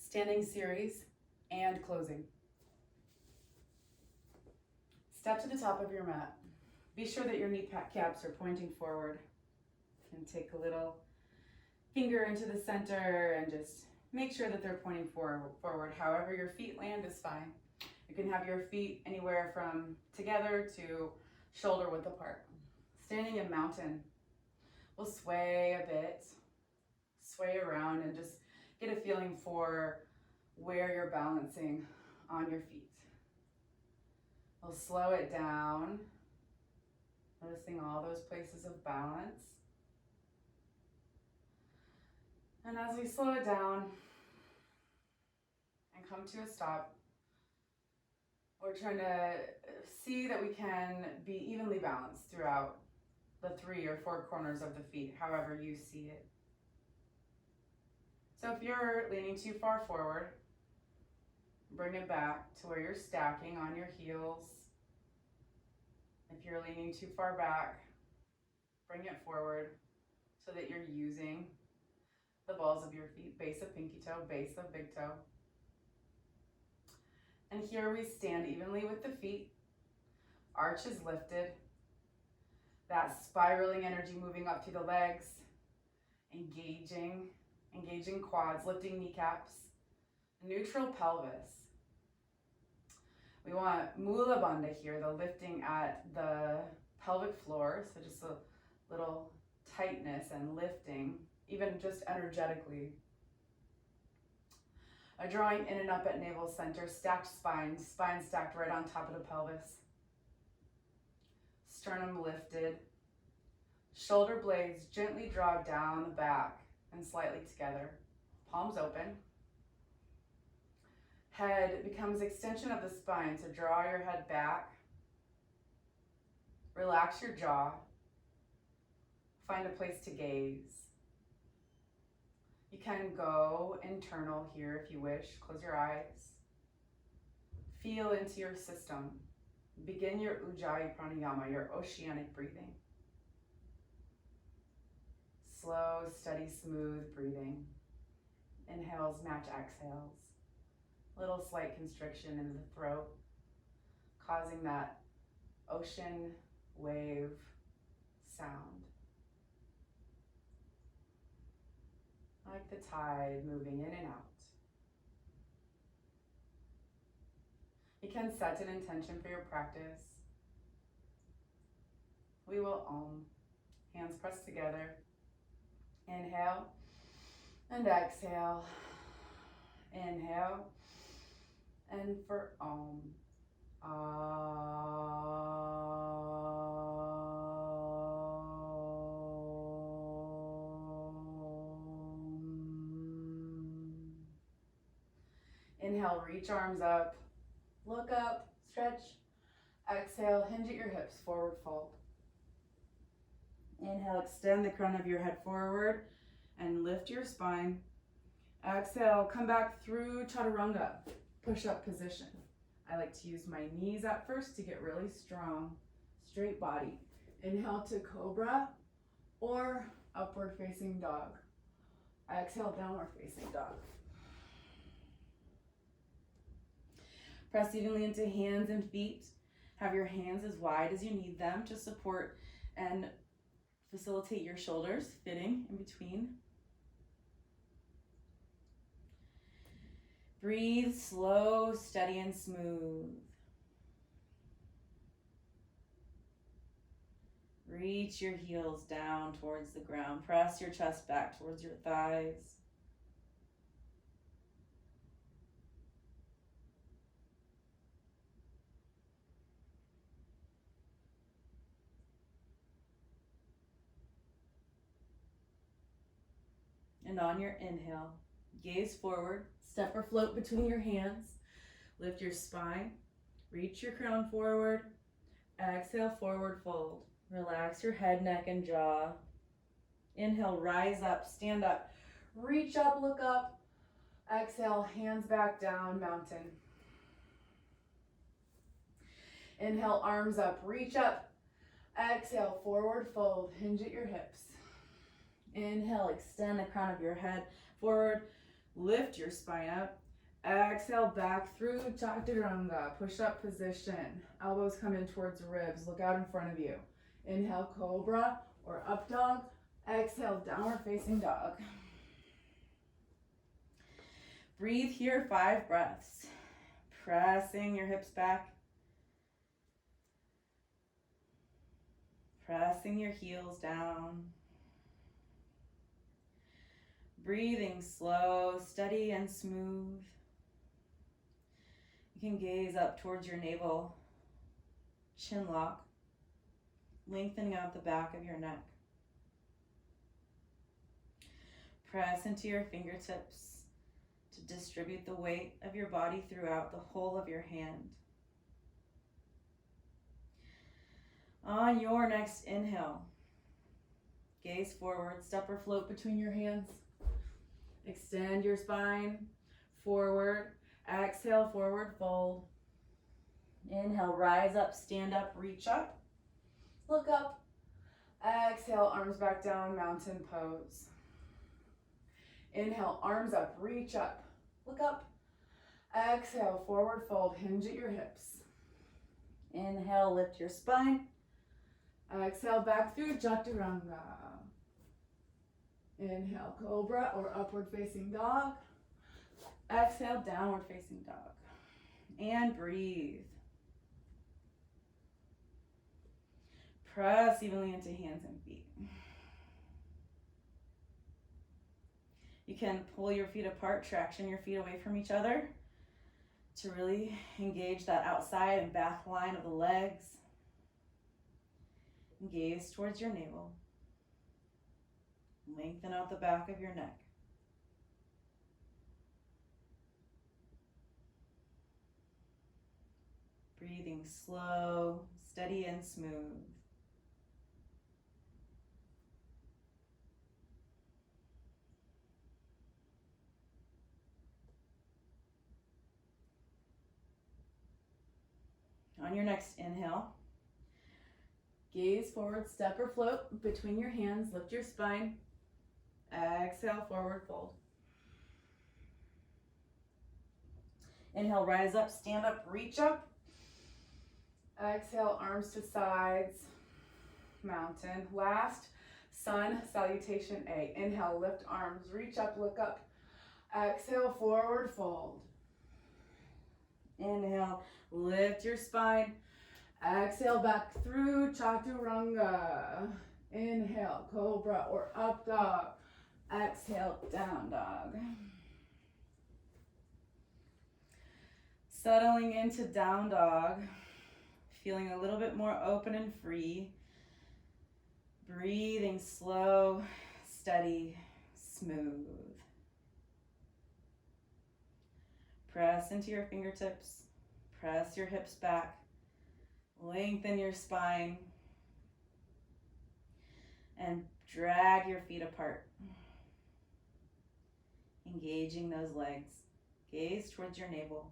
standing series, and closing. Step to the top of your mat. Be sure that your knee caps are pointing forward. And take a little finger into the center and just make sure that they're pointing forward. However your feet land is fine. You can have your feet anywhere from together to shoulder width apart. Standing in mountain, we'll sway a bit, sway around, and just get a feeling for where you're balancing on your feet. We'll slow it down, noticing all those places of balance. And as we slow it down and come to a stop, we're trying to see that we can be evenly balanced throughout the 3 or 4 corners of the feet, however you see it. So if you're leaning too far forward, bring it back to where you're stacking on your heels. If you're leaning too far back, bring it forward so that you're using the balls of your feet, base of pinky toe, base of big toe. And here we stand evenly with the feet, arch is lifted, that spiraling energy moving up through the legs, engaging quads, lifting kneecaps, neutral pelvis. We want Mula Bandha here, the lifting at the pelvic floor, so just a little tightness and lifting, even just energetically. A drawing in and up at navel center, stacked spine stacked right on top of the pelvis. Sternum lifted. Shoulder blades gently draw down the back and slightly together. Palms open. Head becomes extension of the spine, so draw your head back. Relax your jaw. Find a place to gaze. You can go internal here if you wish. Close your eyes. Feel into your system. Begin your Ujjayi Pranayama, your oceanic breathing. Slow, steady, smooth breathing. Inhales match exhales. Little slight constriction in the throat, causing that ocean wave sound. Like the tide moving in and out. You can set an intention for your practice. We will Om. Hands pressed together. Inhale and exhale. Inhale and for Om. Inhale, reach arms up, look up, stretch. Exhale, hinge at your hips, forward fold. Inhale, extend the crown of your head forward and lift your spine. Exhale, come back through Chaturanga, push-up position. I like to use my knees at first to get really strong, straight body. Inhale to Cobra or upward facing dog. Exhale, downward facing dog. Press evenly into hands and feet. Have your hands as wide as you need them to support and facilitate your shoulders fitting in between. Breathe slow, steady, and smooth. Reach your heels down towards the ground. Press your chest back towards your thighs. And on your inhale, gaze forward, step or float between your hands, lift your spine, reach your crown forward, exhale, forward fold. Relax your head, neck, and jaw. Inhale, rise up, stand up, reach up, look up. Exhale, hands back down, mountain. Inhale, arms up, reach up. Exhale, forward fold, hinge at your hips. Inhale, extend the crown of your head forward, lift lift your spine up. Exhale, back through Chaturanga, push-up position. Elbows come in towards ribs. Look out in front of you. Inhale, cobra or up dog. Exhale, downward facing dog. Breathe here, 5 breaths. Pressing your hips back. Pressing your heels down. Breathing slow, steady, and smooth. You can gaze up towards your navel, chin lock, lengthening out the back of your neck. Press into your fingertips to distribute the weight of your body throughout the whole of your hand. On your next inhale, gaze forward, step or float between your hands. Extend your spine forward. Exhale, forward fold. Inhale, rise up, stand up, reach up. Look up. Exhale, arms back down, mountain pose. Inhale, arms up, reach up, look up. Exhale, forward fold, hinge at your hips. Inhale, lift your spine. Exhale, back through Chaturanga. Inhale, cobra or upward facing dog. Exhale, downward facing dog. And breathe. Press evenly into hands and feet. You can pull your feet apart, traction your feet away from each other to really engage that outside and back line of the legs. Gaze towards your navel. Lengthen out the back of your neck. Breathing slow, steady, and smooth. On your next inhale, gaze forward, step or float between your hands, lift your spine. Exhale, forward fold. Inhale, rise up, stand up, reach up. Exhale, arms to sides, mountain. Last, sun salutation A. Inhale, lift arms, reach up, look up. Exhale, forward fold. Inhale, lift your spine. Exhale, back through Chaturanga. Inhale, cobra or up dog. Exhale, down dog. Settling into down dog. Feeling a little bit more open and free. Breathing slow, steady, smooth. Press into your fingertips. Press your hips back. Lengthen your spine. And drag your feet apart. Engaging those legs. Gaze towards your navel.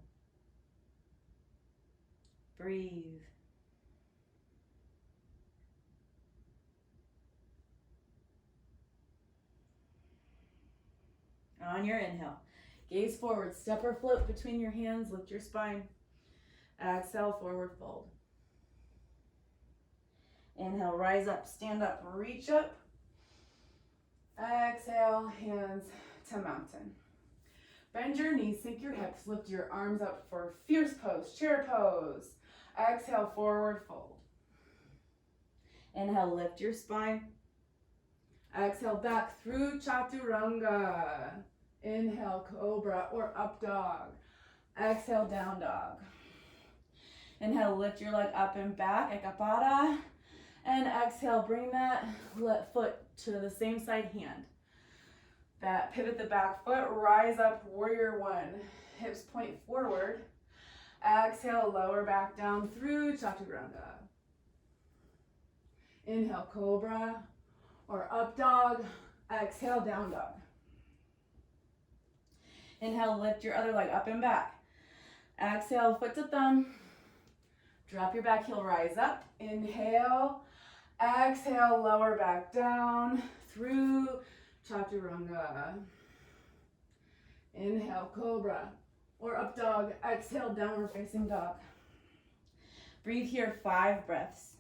Breathe. On your inhale, gaze forward, step or float between your hands, lift your spine. Exhale, forward fold. Inhale, rise up, stand up, reach up. Exhale, hands to mountain. Bend your knees, sink your hips, lift your arms up for fierce pose, chair pose. Exhale, forward fold. Inhale, lift your spine. Exhale, back through Chaturanga. Inhale, cobra or up dog. Exhale, down dog. Inhale, lift your leg up and back, Ekapada. And exhale, bring that left foot to the same side hand. That pivot the back foot, rise up, warrior one. Hips point forward. Exhale, lower back down through Chaturanga. Inhale, cobra or up dog. Exhale, down dog. Inhale, lift your other leg up and back. Exhale, foot to thumb. Drop your back heel, rise up. Inhale. Exhale, lower back down through Chaturanga. Inhale, cobra or up dog. Exhale, downward facing dog. Breathe here 5 breaths.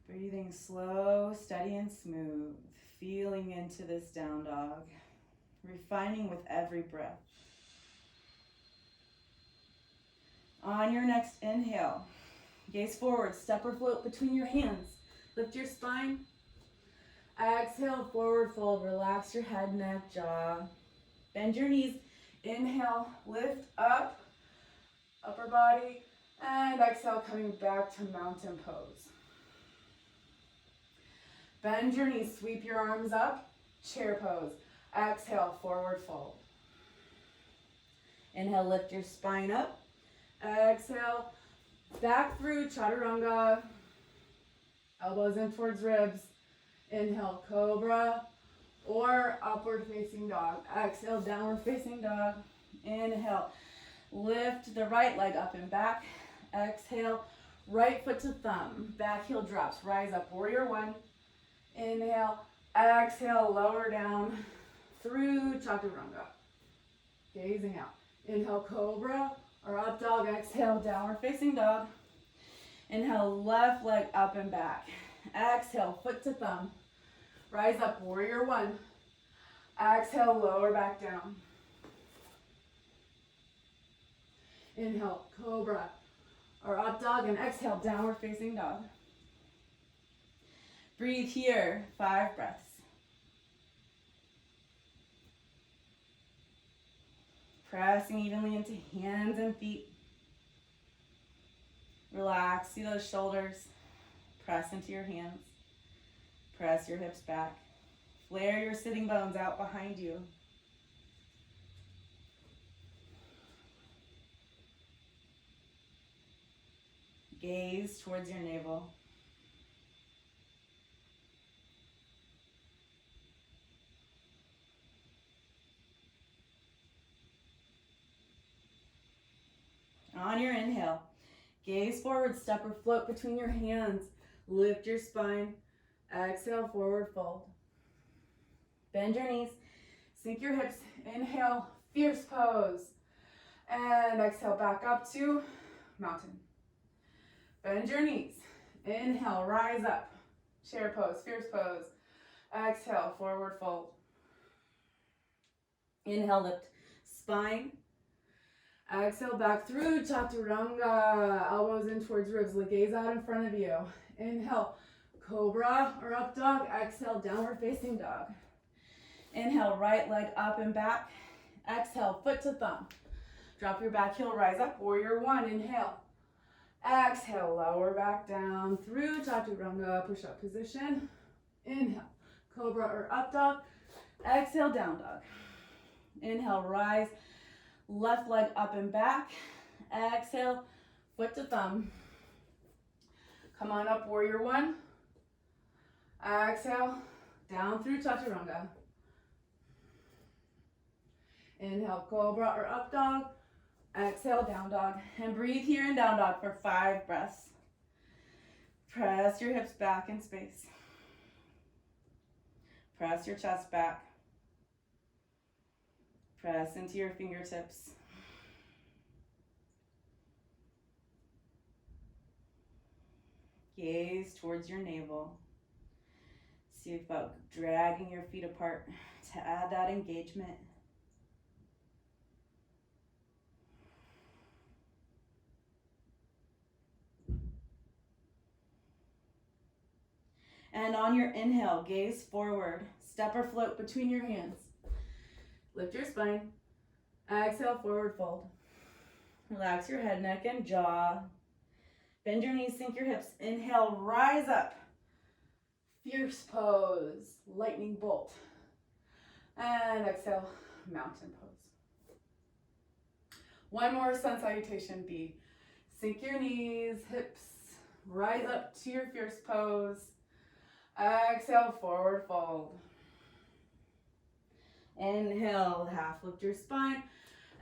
Breathing slow, steady, and smooth. Feeling into this down dog. Refining with every breath. On your next inhale, gaze forward, step or float between your hands. Lift your spine. Exhale, forward fold. Relax your head, neck, jaw. Bend your knees. Inhale, lift up, upper body. And exhale, coming back to mountain pose. Bend your knees, sweep your arms up, chair pose. Exhale, forward fold. Inhale, lift your spine up. Exhale, back through chaturanga. Elbows in towards ribs. Inhale, cobra or upward facing dog. Exhale, downward facing dog. Inhale, lift the right leg up and back. Exhale, right foot to thumb. Back heel drops, rise up, warrior one. Inhale, exhale, lower down through chaturanga. Gazing out. Inhale, cobra or up dog. Exhale, downward facing dog. Inhale, left leg up and back. Exhale, foot to thumb. Rise up, warrior one. Exhale, lower back down. Inhale, cobra or up dog, and exhale, downward facing dog. Breathe here, 5 breaths. Pressing evenly into hands and feet. Relax, see those shoulders. Press into your hands. Press your hips back. Flare your sitting bones out behind you. Gaze towards your navel. On your inhale, gaze forward, step or float between your hands. Lift your spine. Exhale, forward fold. Bend your knees, sink your hips. Inhale, fierce pose. And exhale, back up to mountain. Bend your knees. Inhale, rise up. Chair pose, fierce pose. Exhale, forward fold. Inhale, lift spine. Exhale, back through chaturanga. Elbows in towards ribs. Gaze out in front of you. Inhale, cobra or up dog. Exhale, downward facing dog. Inhale, right leg up and back. Exhale, foot to thumb. Drop your back heel, rise up, warrior one. Inhale. Exhale, lower back down through chaturanga, push-up position. Inhale, cobra or up dog. Exhale, down dog. Inhale, rise. Left leg up and back. Exhale, foot to thumb. Come on up, warrior one. Exhale, down through chaturanga. Inhale, cobra or up dog. Exhale, down dog. And breathe here in down dog for 5 breaths. Press your hips back in space. Press your chest back. Press into your fingertips. Gaze towards your navel. See about dragging your feet apart to add that engagement. And on your inhale, gaze forward. Step or float between your hands. Lift your spine. Exhale, forward fold. Relax your head, neck, and jaw. Bend your knees, sink your hips. Inhale, rise up. Fierce pose, lightning bolt. And exhale, mountain pose. One more sun salutation, B. Sink your knees, hips, rise up to your fierce pose. Exhale, forward fold. Inhale, half lift your spine.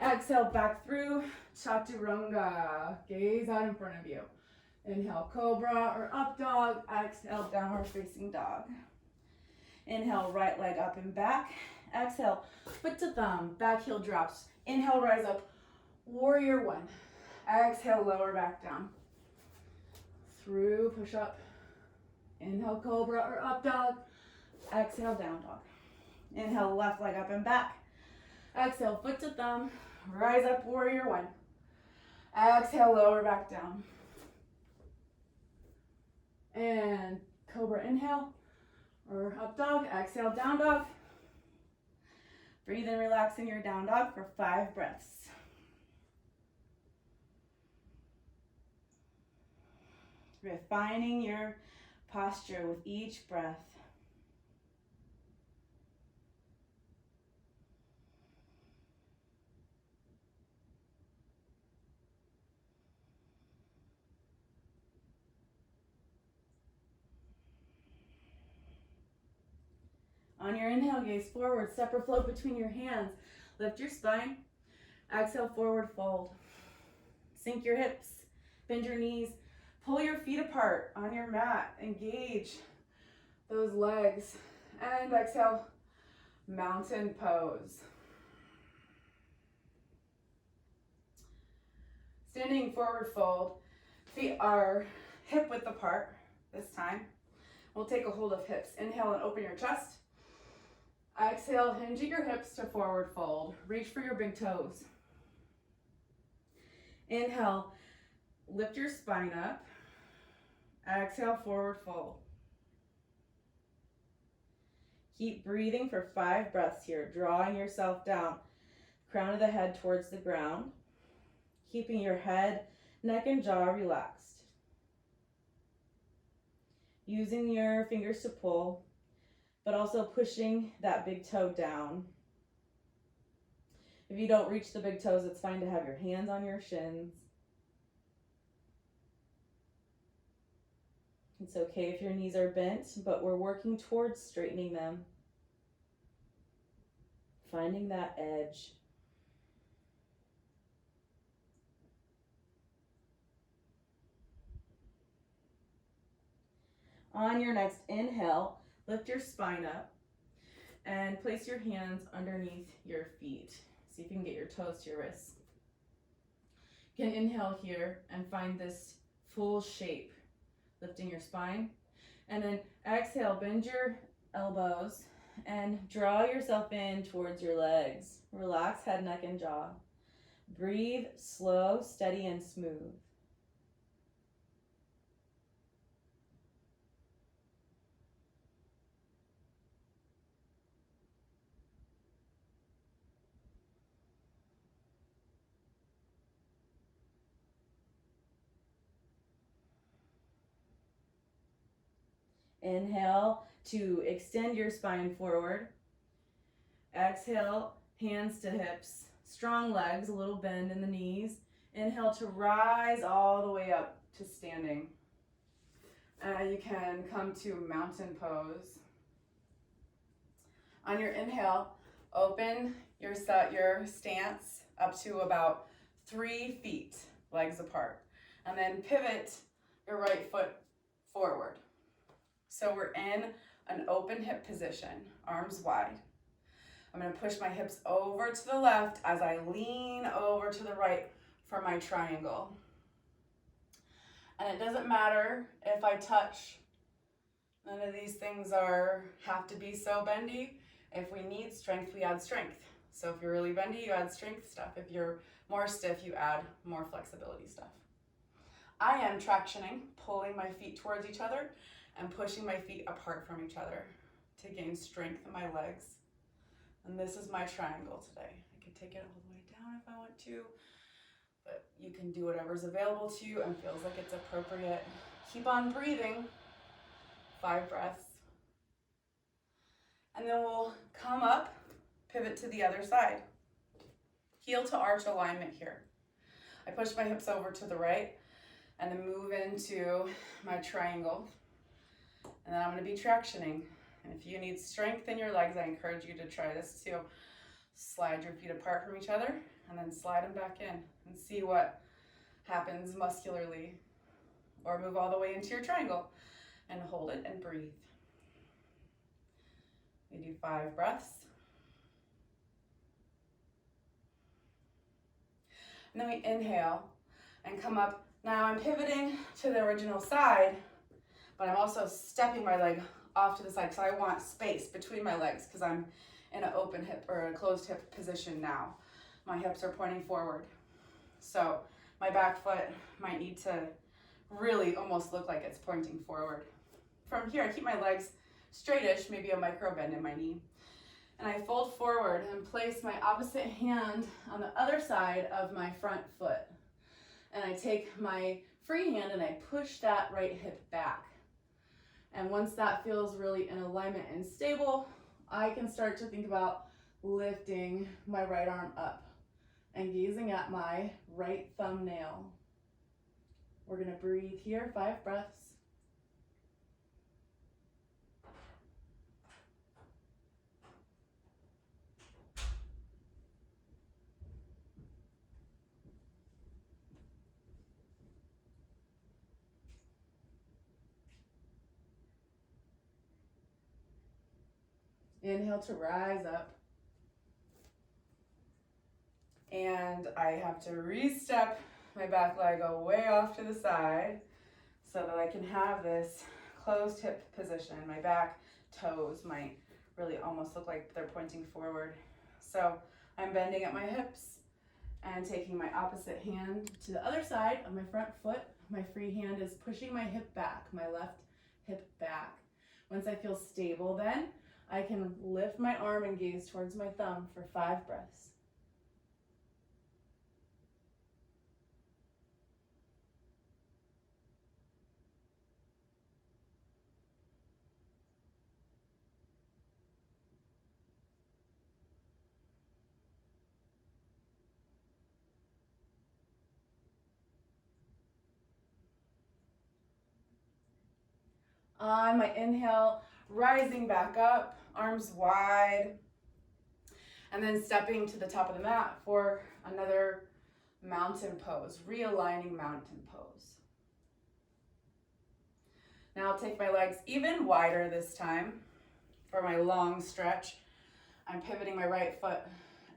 Exhale, back through chaturanga. Gaze out in front of you. Inhale, cobra or up dog. Exhale, downward facing dog. Inhale, right leg up and back. Exhale, foot to thumb, back heel drops. Inhale, rise up, warrior one. Exhale, lower back down. Through, push up. Inhale, cobra or up dog. Exhale, down dog. Inhale, left leg up and back. Exhale, foot to thumb, rise up, warrior one. Exhale, lower back down. And cobra, inhale, or up dog. Exhale, down dog. Breathe in, relaxing your down dog for 5 breaths. Refining your posture with each breath. On your inhale, gaze forward, separate float between your hands. Lift your spine. Exhale, forward fold. Sink your hips, bend your knees, pull your feet apart on your mat. Engage those legs. And exhale, mountain pose. Standing forward fold. Feet are hip width apart this time. We'll take a hold of hips. Inhale and open your chest. Exhale, hinge at your hips to forward fold. Reach for your big toes. Inhale, lift your spine up. Exhale, forward fold. Keep breathing for 5 breaths here, drawing yourself down. Crown of the head towards the ground. Keeping your head, neck, and jaw relaxed. Using your fingers to pull, but also pushing that big toe down. If you don't reach the big toes, it's fine to have your hands on your shins. It's okay if your knees are bent, but we're working towards straightening them. Finding that edge. On your next inhale, lift your spine up and place your hands underneath your feet. See if you can get your toes to your wrists. You can inhale here and find this full shape, lifting your spine. And then exhale, bend your elbows and draw yourself in towards your legs. Relax head, neck, and jaw. Breathe slow, steady, and smooth. Inhale to extend your spine forward. Exhale, hands to hips. Strong legs, a little bend in the knees. Inhale to rise all the way up to standing. You can come to mountain pose. On your inhale, open your stance up to about 3 feet, legs apart. And then pivot your right foot forward. So we're in an open hip position, arms wide. I'm going to push my hips over to the left as I lean over to the right for my triangle. And it doesn't matter if I touch. None of these things have to be so bendy. If we need strength, we add strength. So if you're really bendy, you add strength stuff. If you're more stiff, you add more flexibility stuff. I am tractioning, pulling my feet towards each other and pushing my feet apart from each other to gain strength in my legs. And this is my triangle today. I can take it all the way down if I want to, but you can do whatever's available to you and feels like it's appropriate. Keep on breathing, 5 breaths. And then we'll come up, pivot to the other side. Heel to arch alignment here. I push my hips over to the right and then move into my triangle. And then I'm going to be tractioning. And if you need strength in your legs, I encourage you to try this too. Slide your feet apart from each other and then slide them back in and see what happens muscularly. Or move all the way into your triangle and hold it and breathe. We do 5 breaths. And then we inhale and come up. Now I'm pivoting to the original side, but I'm also stepping my leg off to the side, so I want space between my legs because I'm in an open hip or a closed hip position now. My hips are pointing forward. So my back foot might need to really almost look like it's pointing forward. From here, I keep my legs straightish, maybe a micro bend in my knee. And I fold forward and place my opposite hand on the other side of my front foot. And I take my free hand and I push that right hip back. And once that feels really in alignment and stable, I can start to think about lifting my right arm up and gazing at my right thumbnail. We're gonna breathe here, 5 breaths. Inhale to rise up. And I have to re-step my back leg way off to the side so that I can have this closed hip position. My back toes might really almost look like they're pointing forward. So I'm bending at my hips and taking my opposite hand to the other side of my front foot. My free hand is pushing my hip back, my left hip back. Once I feel stable, then I can lift my arm and gaze towards my thumb for 5 breaths. On my inhale, rising back up, arms wide, and then stepping to the top of the mat for another mountain pose, realigning mountain pose. Now I'll take my legs even wider this time for my long stretch. I'm pivoting my right foot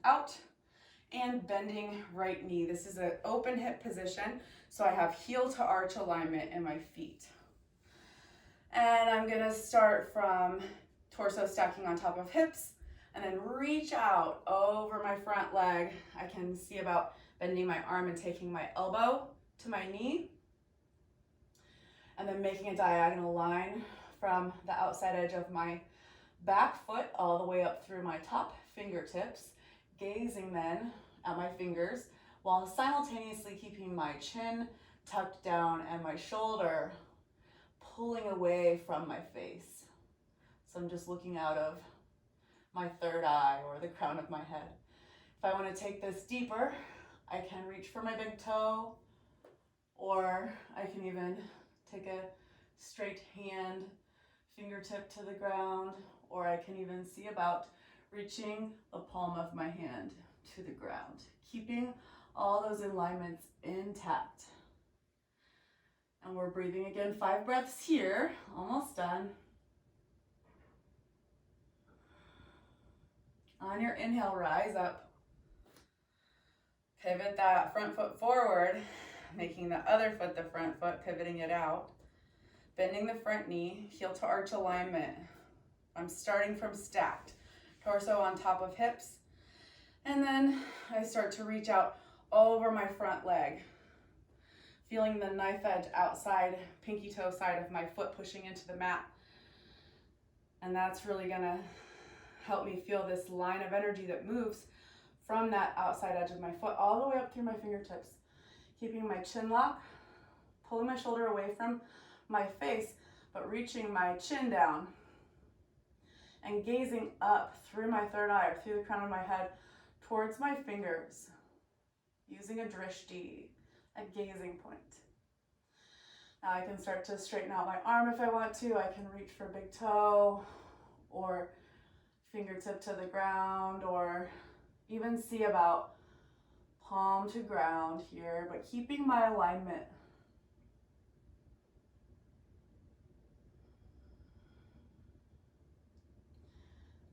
out and bending right knee. This is an open hip position, so I have heel to arch alignment in my feet. And I'm gonna start from torso stacking on top of hips and then reach out over my front leg. I can see about bending my arm and taking my elbow to my knee. And then making a diagonal line from the outside edge of my back foot all the way up through my top fingertips, gazing then at my fingers while simultaneously keeping my chin tucked down and my shoulder pulling away from my face. So I'm just looking out of my third eye or the crown of my head. If I want to take this deeper, I can reach for my big toe, or I can even take a straight hand, fingertip to the ground, or I can even see about reaching the palm of my hand to the ground, keeping all those alignments intact. And we're breathing again, 5 breaths here, almost done. On your inhale, rise up. Pivot that front foot forward, making the other foot the front foot, pivoting it out. Bending the front knee, heel to arch alignment. I'm starting from stacked, torso on top of hips. And then I start to reach out over my front leg, feeling the knife edge outside, pinky toe side of my foot pushing into the mat. And that's really gonna help me feel this line of energy that moves from that outside edge of my foot all the way up through my fingertips. Keeping my chin lock, pulling my shoulder away from my face, but reaching my chin down and gazing up through my third eye or through the crown of my head towards my fingers, using a drishti, a gazing point. Now I can start to straighten out my arm if I want to. I can reach for big toe or fingertip to the ground, or even see about palm to ground here, but keeping my alignment.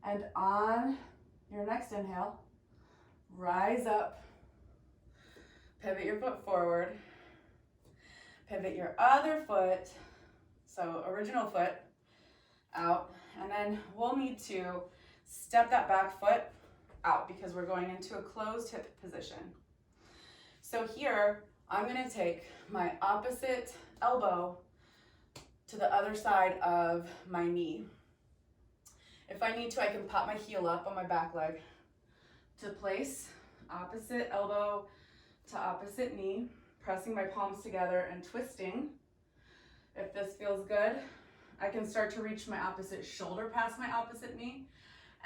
And on your next inhale, rise up, pivot your foot forward, pivot your other foot, so original foot out, and then we'll need to step that back foot out because we're going into a closed hip position. So here, I'm gonna take my opposite elbow to the other side of my knee. If I need to, I can pop my heel up on my back leg to place, opposite elbow to opposite knee, pressing my palms together and twisting. If this feels good, I can start to reach my opposite shoulder past my opposite knee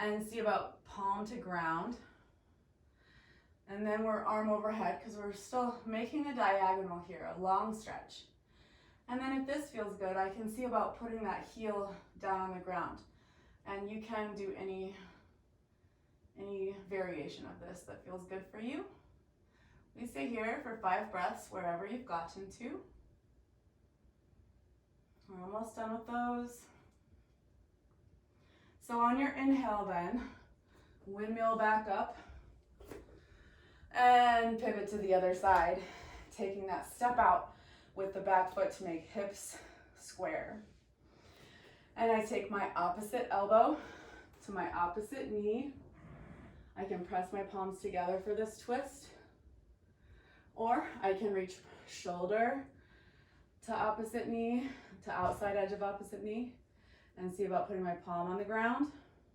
and see about palm to ground. And then we're arm overhead because we're still making a diagonal here, a long stretch. And then if this feels good, I can see about putting that heel down on the ground. And you can do any variation of this that feels good for you. We stay here for 5 breaths wherever you've gotten to. We're almost done with those. So on your inhale then, windmill back up and pivot to the other side, taking that step out with the back foot to make hips square. And I take my opposite elbow to my opposite knee. I can press my palms together for this twist, or I can reach shoulder to opposite knee, to outside edge of opposite knee, and see about putting my palm on the ground,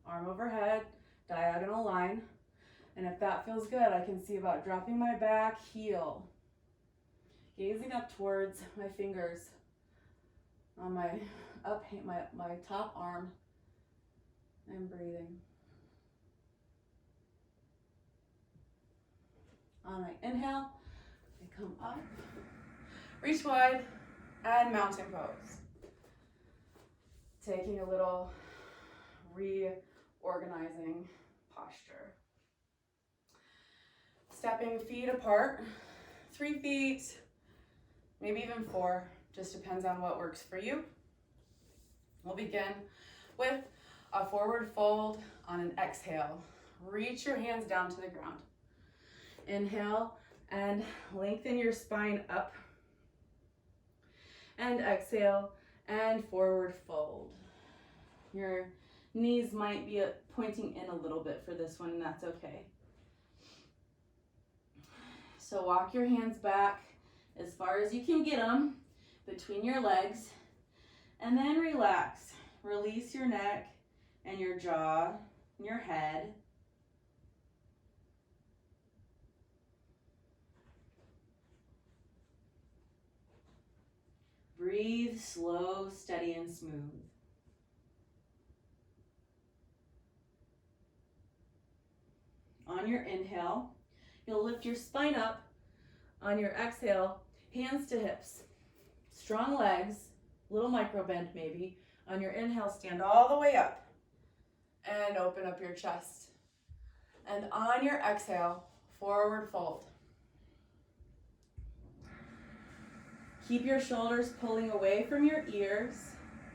arm overhead, diagonal line. And if that feels good, I can see about dropping my back heel, gazing up towards my fingers on my top arm, and breathing. On my inhale, I come up, reach wide, and mountain pose. Taking a little reorganizing posture. Stepping feet apart, 3 feet, maybe even 4, just depends on what works for you. We'll begin with a forward fold on an exhale. Reach your hands down to the ground. Inhale and lengthen your spine up. And exhale and forward fold. Your knees might be pointing in a little bit for this one, and that's okay. So walk your hands back as far as you can get them between your legs, and then relax. Release your neck and your jaw and your head. Breathe slow, steady, and smooth. On your inhale, you'll lift your spine up. On your exhale, hands to hips. Strong legs, little micro bend maybe. On your inhale, stand all the way up and open up your chest. And on your exhale, forward fold. Keep your shoulders pulling away from your ears,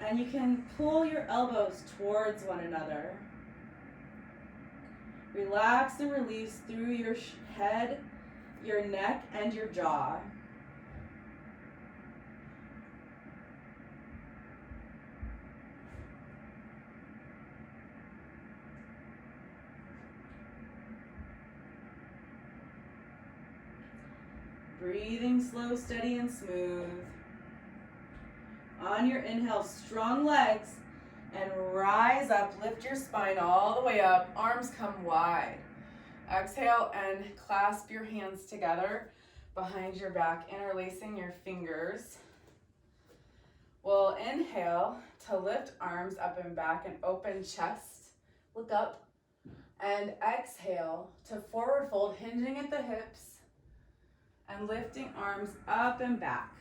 and you can pull your elbows towards one another. Relax and release through your head, your neck, and your jaw. Breathing slow, steady, and smooth. On your inhale, strong legs, and rise up. Lift your spine all the way up. Arms come wide. Exhale and clasp your hands together behind your back, interlacing your fingers. We'll inhale to lift arms up and back and open chest. Look up. And exhale to forward fold, hinging at the hips and lifting arms up and back.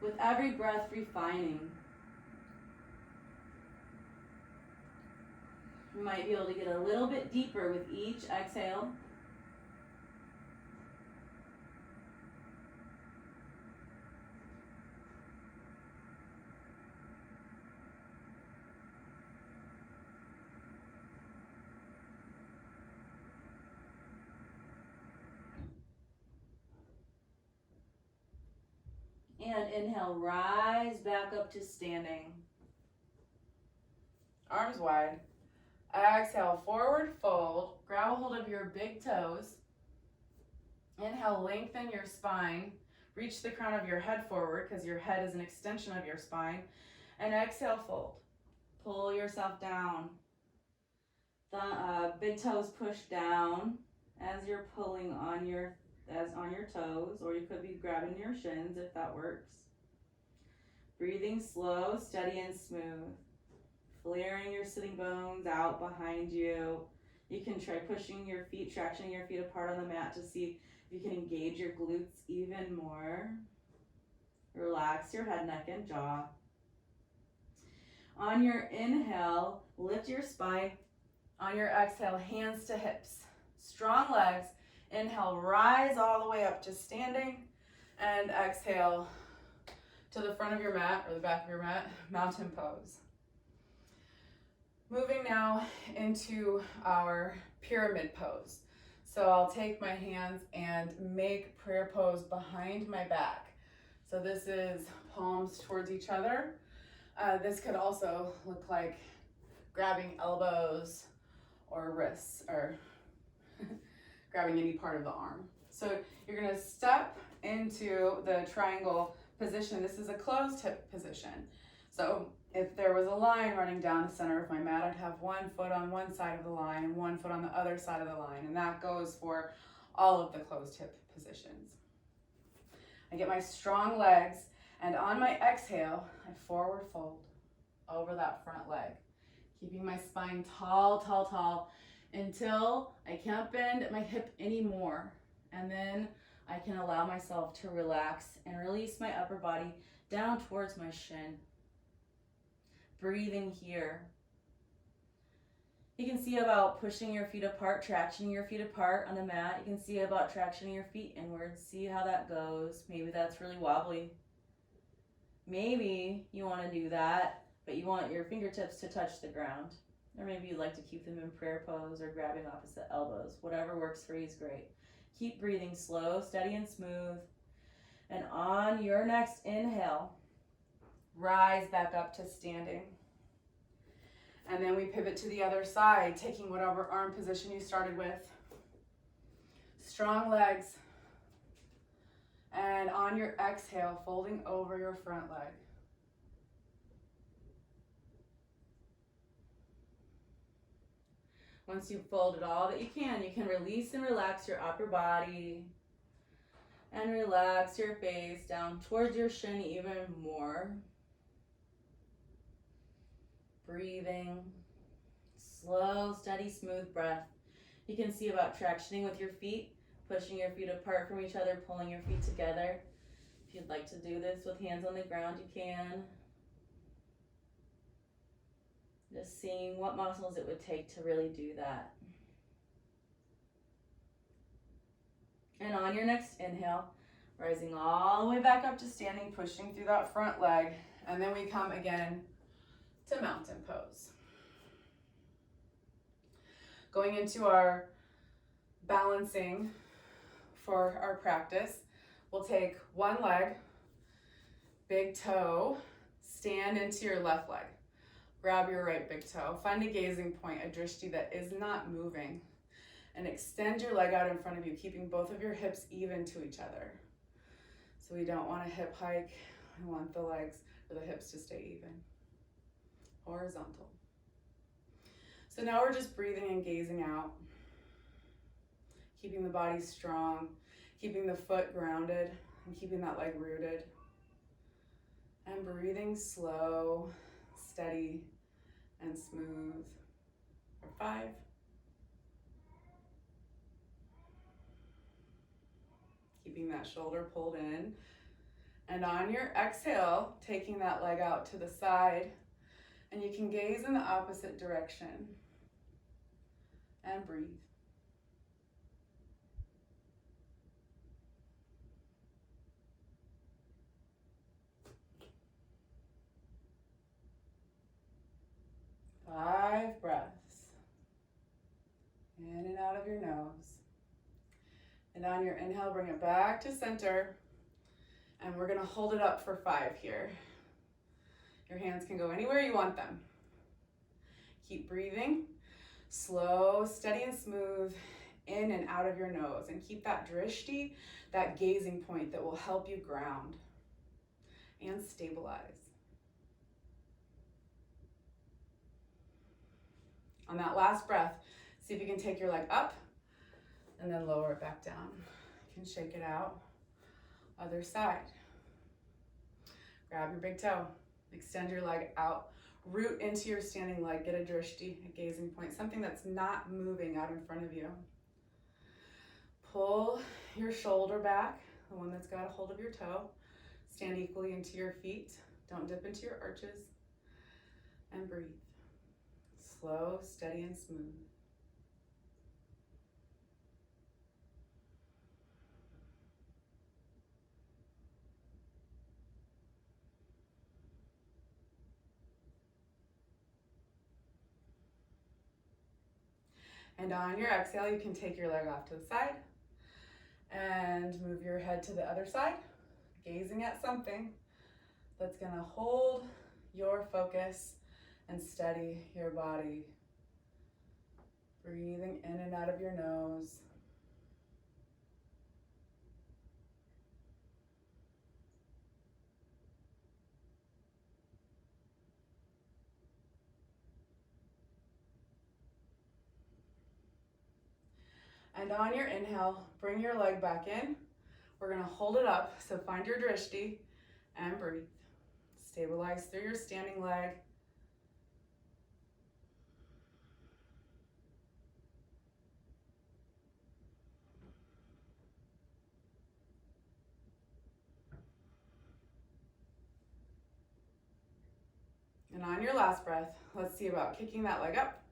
With every breath, refining. You might be able to get a little bit deeper with each exhale. And inhale, rise back up to standing. Arms wide. Exhale, forward fold. Grab a hold of your big toes. Inhale, lengthen your spine. Reach the crown of your head forward because your head is an extension of your spine. And exhale, fold. Pull yourself down. The big toes push down as you're pulling on your toes, or you could be grabbing your shins if that works. Breathing slow, steady, and smooth. Flaring your sitting bones out behind you. You can try pushing your feet, tractioning your feet apart on the mat to see if you can engage your glutes even more. Relax your head, neck, and jaw. On your inhale, lift your spine. On your exhale, hands to hips. Strong legs. Inhale, rise all the way up to standing. And exhale to the front of your mat or the back of your mat, mountain pose. Moving now into our pyramid pose. So I'll take my hands and make prayer pose behind my back. So this is palms towards each other. This could also look like grabbing elbows or wrists or grabbing any part of the arm. So you're gonna step into the triangle position. This is a closed hip position. So if there was a line running down the center of my mat, I'd have one foot on one side of the line and one foot on the other side of the line. And that goes for all of the closed hip positions. I get my strong legs, and on my exhale, I forward fold over that front leg, keeping my spine tall, tall, tall, until I can't bend at my hip anymore. And then I can allow myself to relax and release my upper body down towards my shin. Breathing here. You can see about pushing your feet apart, tractioning your feet apart on the mat. You can see about tractioning your feet inwards. See how that goes. Maybe that's really wobbly. Maybe you want to do that, but you want your fingertips to touch the ground. Or maybe you'd like to keep them in prayer pose or grabbing opposite elbows. Whatever works for you is great. Keep breathing slow, steady, and smooth. And on your next inhale, rise back up to standing. And then we pivot to the other side, taking whatever arm position you started with. Strong legs. And on your exhale, folding over your front leg. Once you've folded all that you can release and relax your upper body and relax your face down towards your shin even more. Breathing, slow, steady, smooth breath. You can see about tractioning with your feet, pushing your feet apart from each other, pulling your feet together. If you'd like to do this with hands on the ground, you can. Just seeing what muscles it would take to really do that. And on your next inhale, rising all the way back up to standing, pushing through that front leg. And then we come again to mountain pose. Going into our balancing for our practice, we'll take one leg, big toe, stand into your left leg. Grab your right big toe. Find a gazing point, a drishti that is not moving. And extend your leg out in front of you, keeping both of your hips even to each other. So we don't want a hip hike. We want the legs or the hips to stay even. Horizontal. So now we're just breathing and gazing out. Keeping the body strong, keeping the foot grounded, and keeping that leg rooted. And breathing slow, steady, and smooth. For 5. Keeping that shoulder pulled in. And on your exhale, taking that leg out to the side, and you can gaze in the opposite direction and breathe. Five breaths. In and out of your nose. And on your inhale, bring it back to center. And we're gonna hold it up for 5 here. Your hands can go anywhere you want them. Keep breathing. Slow, steady, and smooth in and out of your nose. And keep that drishti, that gazing point that will help you ground and stabilize. On that last breath, see if you can take your leg up and then lower it back down. You can shake it out. Other side. Grab your big toe. Extend your leg out. Root into your standing leg. Get a drishti, a gazing point, something that's not moving out in front of you. Pull your shoulder back, the one that's got a hold of your toe. Stand equally into your feet. Don't dip into your arches. And breathe. Slow, steady, and smooth. And on your exhale, you can take your leg off to the side and move your head to the other side, gazing at something that's gonna hold your focus and steady your body. Breathing in and out of your nose. And on your inhale, bring your leg back in. We're gonna hold it up, so find your drishti and breathe. Stabilize through your standing leg. And on your last breath, let's see about kicking that leg up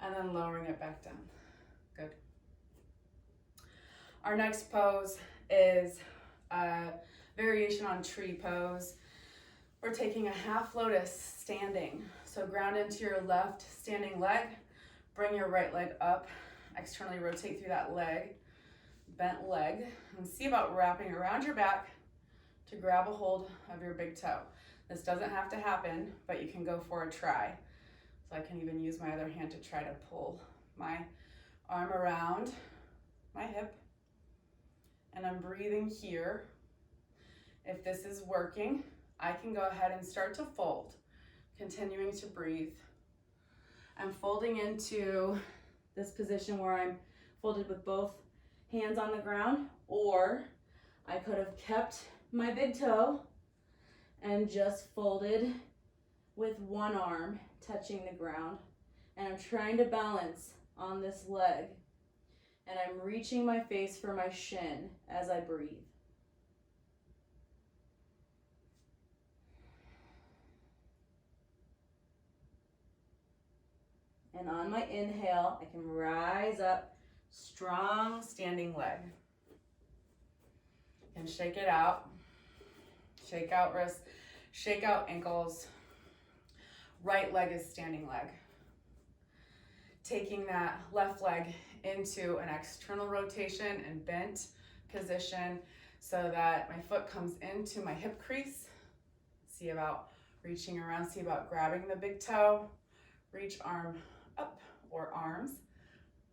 and then lowering it back down. Good. Our next pose is a variation on tree pose. We're taking a half lotus standing. So ground into your left standing leg, bring your right leg up, externally rotate through that leg, bent leg, and see about wrapping around your back to grab a hold of your big toe. This doesn't have to happen, but you can go for a try. So I can even use my other hand to try to pull my arm around my hip. And I'm breathing here. If this is working, I can go ahead and start to fold, continuing to breathe. I'm folding into this position where I'm folded with both hands on the ground, or I could have kept my big toe and just folded with one arm touching the ground. And I'm trying to balance on this leg. And I'm reaching my face for my shin as I breathe. And on my inhale, I can rise up, strong standing leg. And shake it out. Shake out wrists, shake out ankles. Right leg is standing leg. Taking that left leg into an external rotation and bent position so that my foot comes into my hip crease. See about reaching around, see about grabbing the big toe. Reach arm up or arms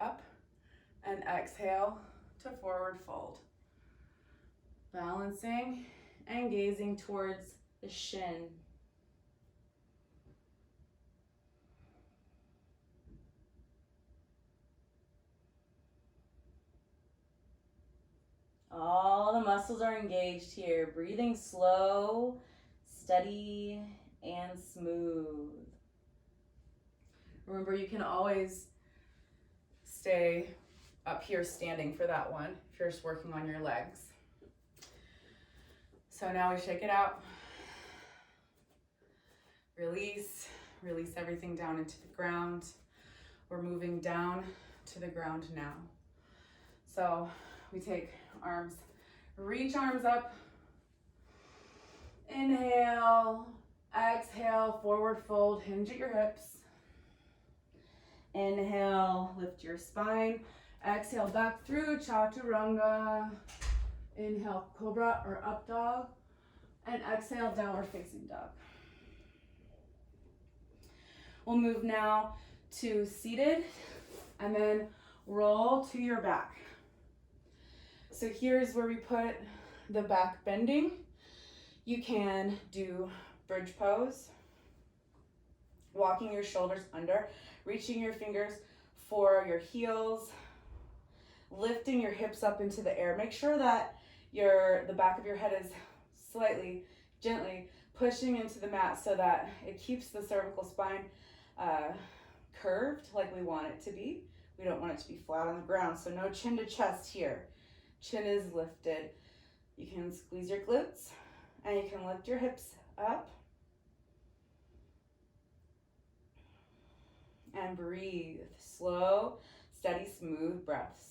up and exhale to forward fold. Balancing and gazing towards the shin. All the muscles are engaged here. Breathing slow, steady, and smooth. Remember, you can always stay up here standing for that one if you're just working on your legs. So now we shake it out. Release everything down into the ground. We're moving down to the ground now. So we take arms, reach arms up. Inhale, exhale, forward fold, hinge at your hips. Inhale, lift your spine. Exhale, back through chaturanga. Inhale, cobra or up dog. And exhale, downward facing dog. We'll move now to seated and then roll to your back. So here's where we put the back bending. You can do bridge pose, walking your shoulders under, reaching your fingers for your heels, lifting your hips up into the air. Make sure that the back of your head is slightly, gently pushing into the mat so that it keeps the cervical spine curved like we want it to be. We don't want it to be flat on the ground, so no chin to chest here. Chin is lifted. You can squeeze your glutes and you can lift your hips up and breathe. Slow, steady, smooth breaths.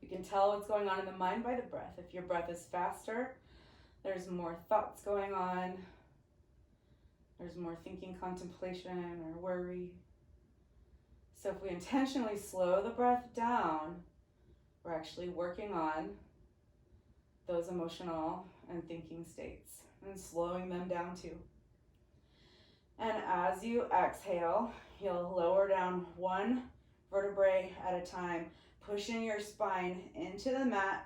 You can tell what's going on in the mind by the breath. If your breath is faster, there's more thoughts going on. There's more thinking, contemplation, or worry. So if we intentionally slow the breath down, we're actually working on those emotional and thinking states and slowing them down too. And as you exhale, you'll lower down one vertebrae at a time, pushing your spine into the mat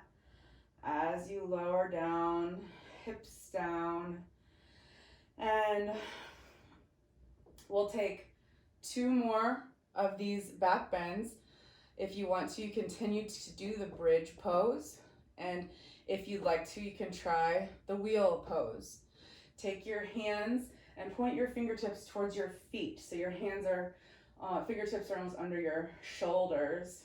as you lower down, hips down. And we'll take 2 more of these back bends. If you want to, continue to do the bridge pose. And if you'd like to, you can try the wheel pose. Take your hands and point your fingertips towards your feet. So your hands are, fingertips are almost under your shoulders.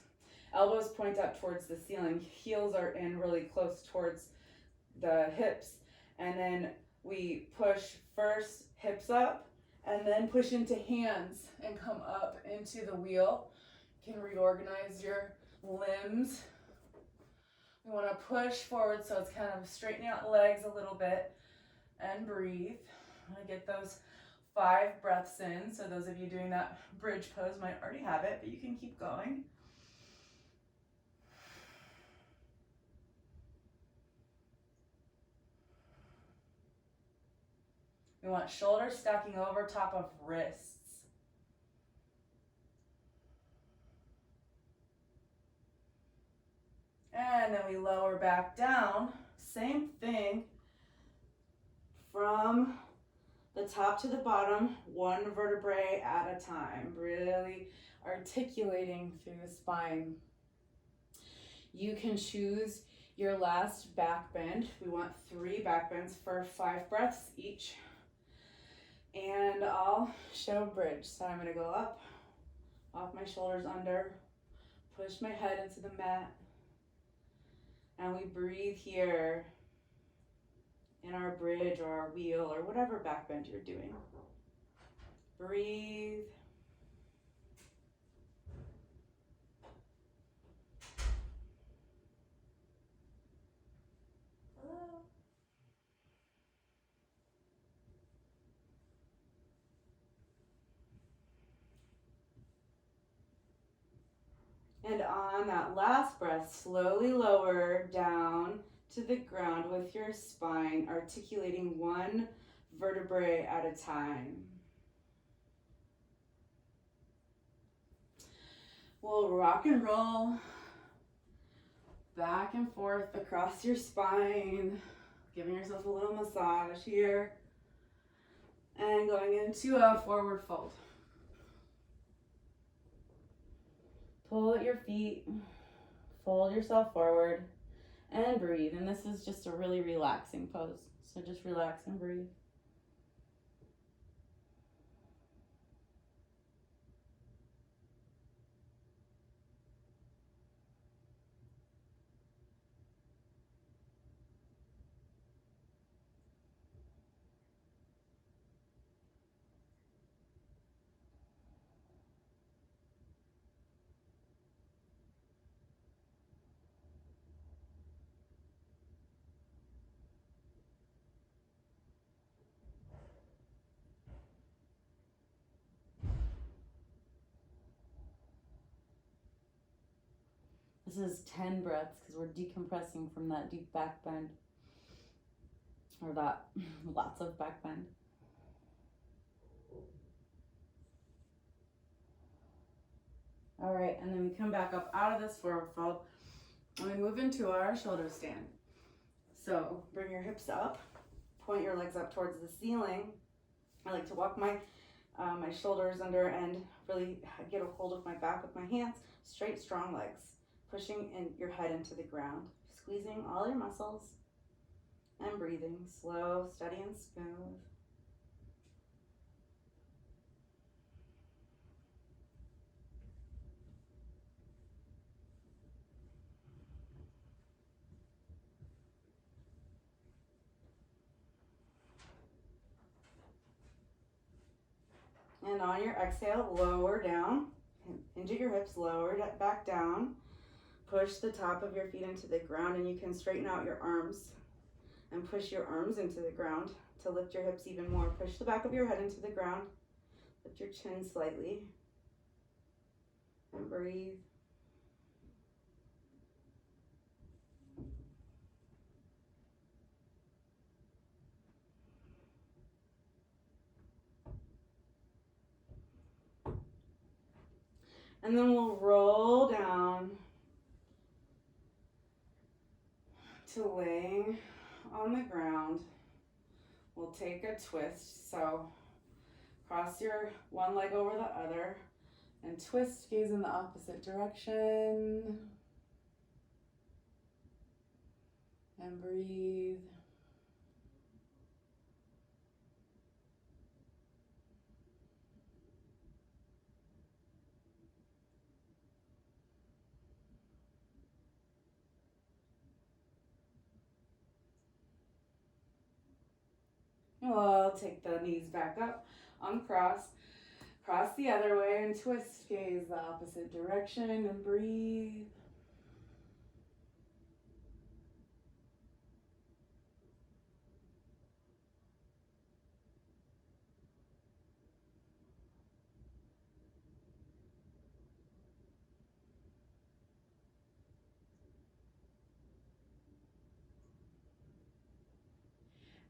Elbows point up towards the ceiling. Heels are in really close towards the hips. And then we push first hips up and then push into hands and come up into the wheel. You can reorganize your limbs. We want to push forward so it's kind of straightening out the legs a little bit and breathe. I'm going to get those 5 breaths in. So those of you doing that bridge pose might already have it, but you can keep going. We want shoulders stacking over top of wrists. And then we lower back down. Same thing from the top to the bottom, 1 vertebrae at a time. Really articulating through the spine. You can choose your last back bend. We want 3 back bends for 5 breaths each. And I'll show bridge. So I'm gonna go up, off my shoulders under, push my head into the mat, and we breathe here in our bridge or our wheel or whatever back bend you're doing. Breathe. Hello. And on that last breath, slowly lower down to the ground with your spine, articulating 1 vertebrae at a time. We'll rock and roll back and forth across your spine, giving yourself a little massage here, and going into a forward fold. Pull at your feet, fold yourself forward, and breathe. And this is just a really relaxing pose. So just relax and breathe. This is 10 breaths because we're decompressing from that deep back bend, or that lots of back bend. All right, and then we come back up out of this forward fold and we move into our shoulder stand. So bring your hips up, point your legs up towards the ceiling. I like to walk my shoulders under and really get a hold of my back with my hands. Straight, strong legs, pushing your head into the ground, squeezing all your muscles and breathing slow, steady, and smooth. And on your exhale, lower down, hinge at your hips, lower it back down. Push the top of your feet into the ground, and you can straighten out your arms and push your arms into the ground to lift your hips even more. Push the back of your head into the ground, lift your chin slightly, and breathe. And then we'll roll down to laying on the ground. We'll take a twist. So cross your one leg over the other and twist, gaze in the opposite direction. And breathe. We'll take the knees back up, uncross, cross the other way and twist, gaze the opposite direction and breathe.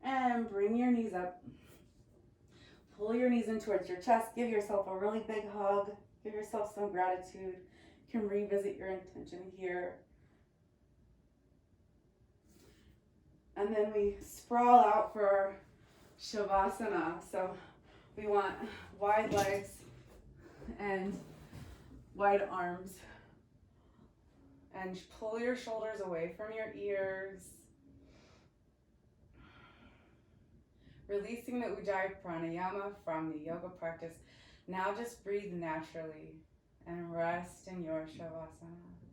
And bring your knees up. Pull your knees in towards your chest. Give yourself a really big hug. Give yourself some gratitude. You can revisit your intention here. And then we sprawl out for Shavasana. So we want wide legs and wide arms. And pull your shoulders away from your ears. Releasing the Ujjayi Pranayama from the yoga practice. Now just breathe naturally and rest in your Shavasana.